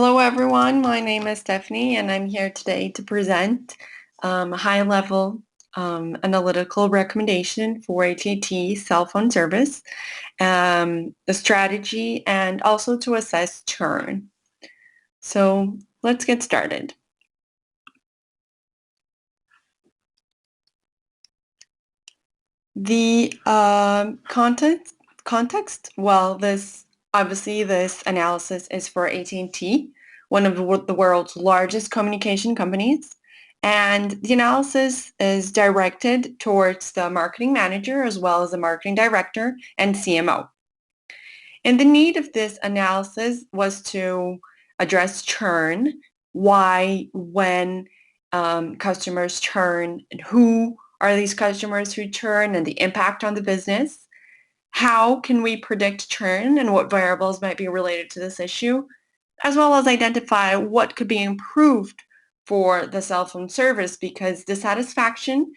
Hello everyone, my name is Stephanie and I'm here today to present a high-level analytical recommendation for AT&T cell phone service, the strategy, and also to assess churn. So let's get started. The context, well, this analysis is for AT&T, one of the world's largest communication companies, and the analysis is directed towards the marketing manager as well as the marketing director and CMO. And the need of this analysis was to address churn, why, when customers churn, and who are these customers who churn, and the impact on the business. How can we predict churn and what variables might be related to this issue, as well as identify what could be improved for the cell phone service, because dissatisfaction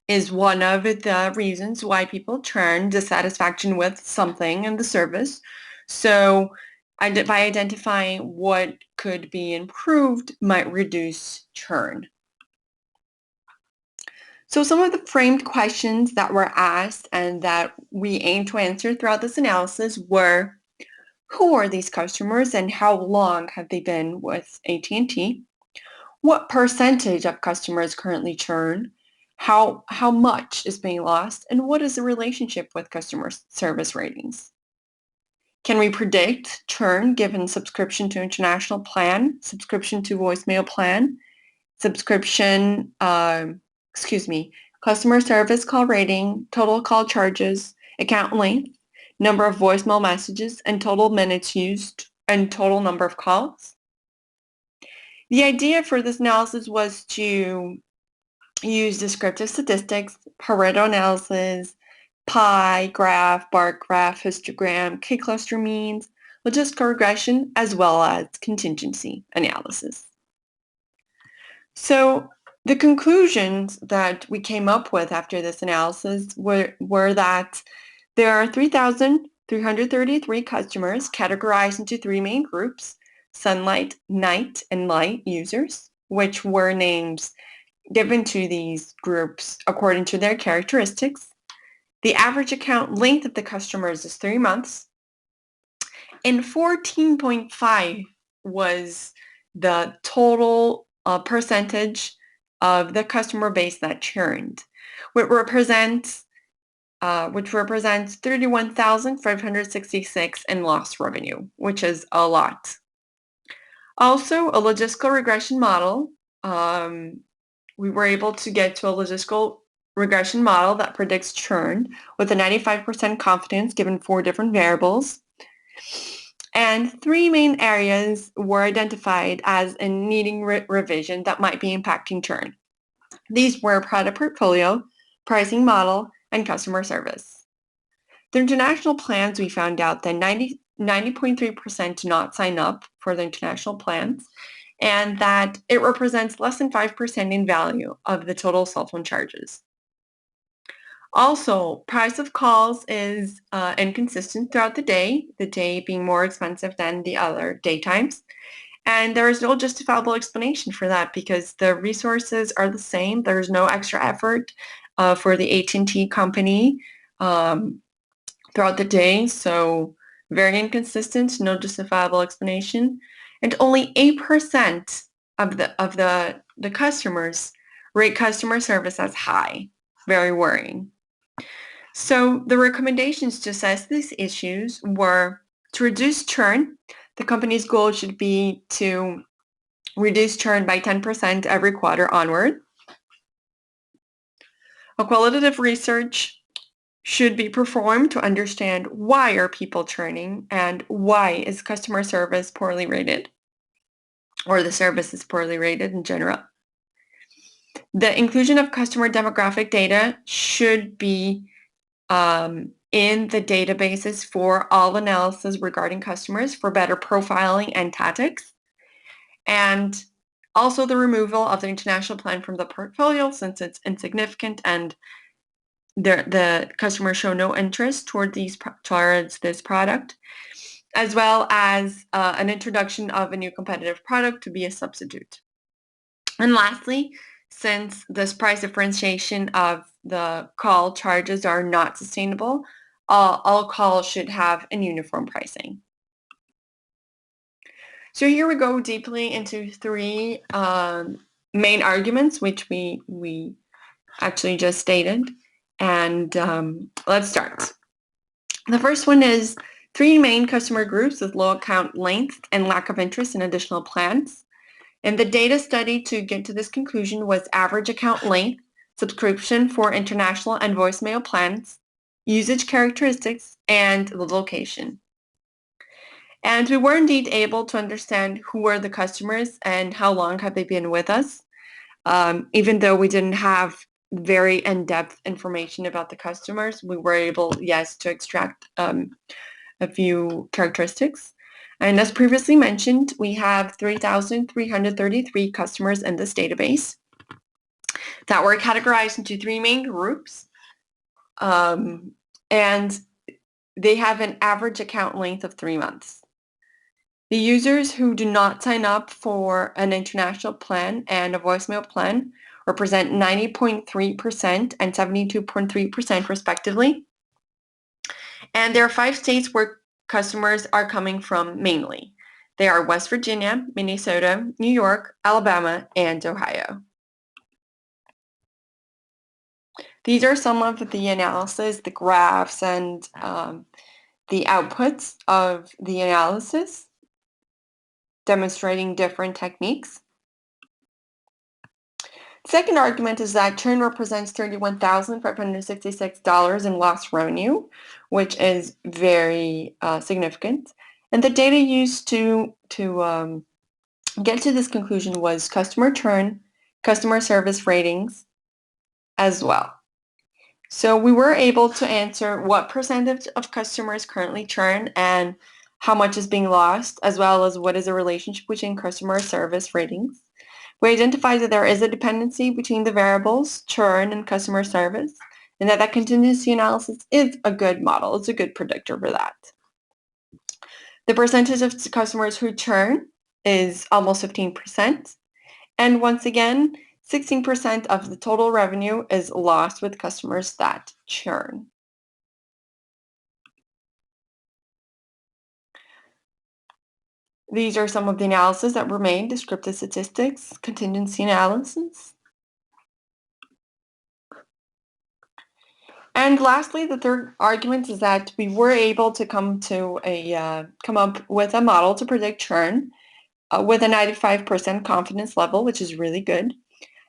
is one of the reasons why people churn, dissatisfaction with something in the service. So by identifying what could be improved might reduce churn. So some of the framed questions that were asked and that we aim to answer throughout this analysis were, who are these customers and how long have they been with AT&T? What percentage of customers currently churn? How much is being lost? And what is the relationship with customer service ratings? Can we predict churn given subscription to international plan, subscription to voicemail plan, customer service call rating, total call charges, account length, number of voicemail messages, and total minutes used, and total number of calls? The idea for this analysis was to use descriptive statistics, Pareto analysis, pie graph, bar graph, histogram, K-cluster means, logistical regression, as well as contingency analysis. So the conclusions that we came up with after this analysis were that there are 3,333 customers categorized into three main groups: sunlight, night, and light users, which were names given to these groups according to their characteristics. The average account length of the customers is 3 months, and 14.5 was the total percentage of the customer base that churned, which represents 31,566 in lost revenue, which is a lot. Also, a logistical regression model. We were able to get to a logistical regression model that predicts churn with a 95% confidence given 4 different variables. And 3 main areas were identified as in needing revision that might be impacting churn. These were product portfolio, pricing model, and customer service. The international plans, we found out that 90.3% do not sign up for the international plans, and that it represents less than 5% in value of the total cell phone charges. Also, price of calls is inconsistent throughout the day being more expensive than the other daytimes. And there is no justifiable explanation for that because the resources are the same. There's no extra effort for the AT&T company throughout the day. So very inconsistent, no justifiable explanation. And only 8% of the customers rate customer service as high. Very worrying. So the recommendations to assess these issues were to reduce churn. The company's goal should be to reduce churn by 10% every quarter onward. A qualitative research should be performed to understand why are people churning and why is customer service poorly rated, or the service is poorly rated in general. The inclusion of customer demographic data should be in the databases for all analysis regarding customers for better profiling and tactics. And also the removal of the international plan from the portfolio since it's insignificant and the customers show no interest toward this product. as well as an introduction of a new competitive product to be a substitute. And lastly, since this price differentiation of the call charges are not sustainable, all calls should have a uniform pricing. So here we go deeply into three main arguments, which we actually just stated. And let's start. The first one is three main customer groups with low account length and lack of interest in additional plans. And the data study to get to this conclusion was average account length, subscription for international and voicemail plans, usage characteristics, and the location. And we were indeed able to understand who were the customers and how long have they been with us, even though we didn't have very in-depth information about the customers. We were able, yes, to extract a few characteristics. And as previously mentioned, we have 3,333 customers in this database that were categorized into three main groups. And they have an average account length of 3 months. The users who do not sign up for an international plan and a voicemail plan represent 90.3% and 72.3% respectively. And there are 5 states where customers are coming from mainly. They are West Virginia, Minnesota, New York, Alabama, and Ohio. These are some of the analysis, the graphs, and the outputs of the analysis, demonstrating different techniques. Second argument is that churn represents $31,566 in lost revenue, which is very significant. And the data used to get to this conclusion was customer churn, customer service ratings as well. So we were able to answer what percentage of customers currently churn and how much is being lost, as well as what is the relationship between customer service ratings. We identified that there is a dependency between the variables, churn and customer service, and that contingency analysis is a good model. It's a good predictor for that. The percentage of customers who churn is almost 15%. And once again, 16% of the total revenue is lost with customers that churn. These are some of the analyses that were made: descriptive statistics, contingency analysis. And lastly, the third argument is that we were able to come up with a model to predict churn with a 95% confidence level, which is really good.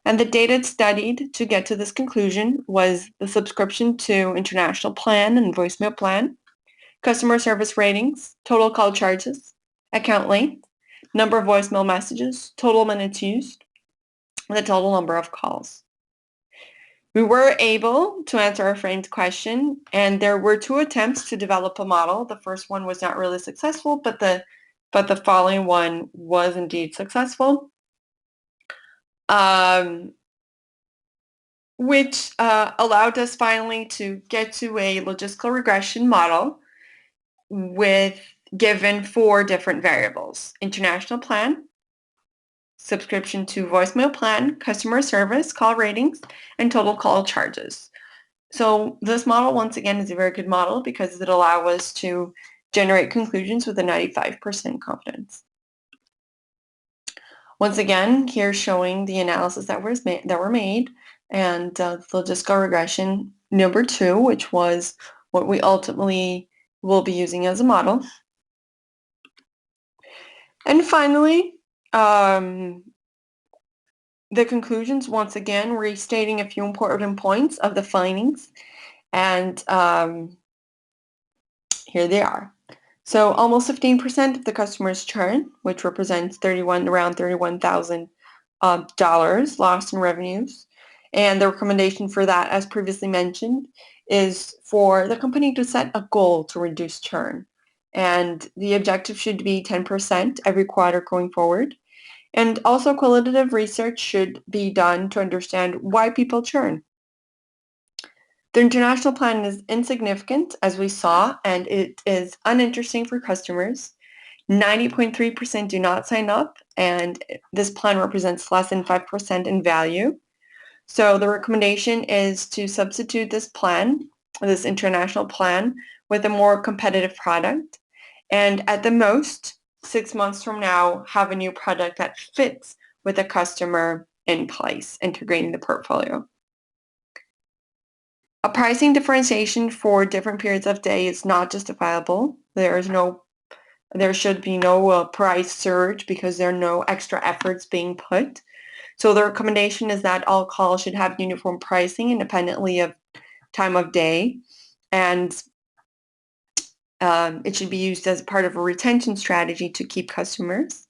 And the data studied to get to this conclusion was the subscription to international plan and voicemail plan, customer service ratings, total call charges, account length, number of voicemail messages, total minutes used, and the total number of calls. We were able to answer our friend's question, and there were 2 attempts to develop a model. The first one was not really successful, but the following one was indeed successful. Which allowed us finally to get to a logistical regression model with given 4 different variables: international plan, subscription to voicemail plan, customer service, call ratings, and total call charges. So this model, once again, is a very good model because it allows us to generate conclusions with a 95% confidence. Once again, here's showing the analysis that were made, and logistical regression number 2, which was what we ultimately will be using as a model. And finally, the conclusions, once again, restating a few important points of the findings, and here they are. So almost 15% of the customers churn, which represents around $31,000 lost in revenues. And the recommendation for that, as previously mentioned, is for the company to set a goal to reduce churn. And the objective should be 10% every quarter going forward. And also qualitative research should be done to understand why people churn. The international plan is insignificant, as we saw, and it is uninteresting for customers. 90.3% do not sign up, and this plan represents less than 5% in value. So the recommendation is to substitute this plan, this international plan, with a more competitive product. And at the most, 6 months from now, have a new product that fits with the customer in place, integrating the portfolio. A pricing differentiation for different periods of day is not justifiable. There should be no price surge because there are no extra efforts being put. So the recommendation is that all calls should have uniform pricing independently of time of day, and it should be used as part of a retention strategy to keep customers.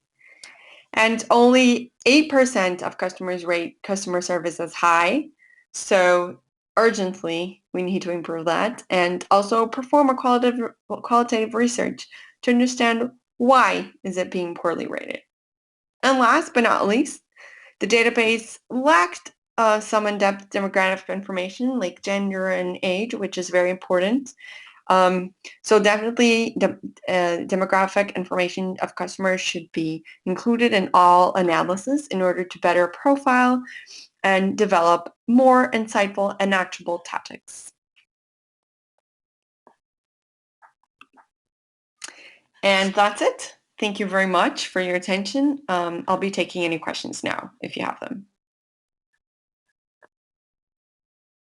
And only 8% of customers rate customer service as high. So urgently, we need to improve that, and also perform a qualitative research to understand why is it being poorly rated. And last but not least, the database lacked some in-depth demographic information like gender and age, which is very important. So definitely demographic information of customers should be included in all analysis in order to better profile and develop more insightful and actionable tactics. And that's it. Thank you very much for your attention. I'll be taking any questions now if you have them.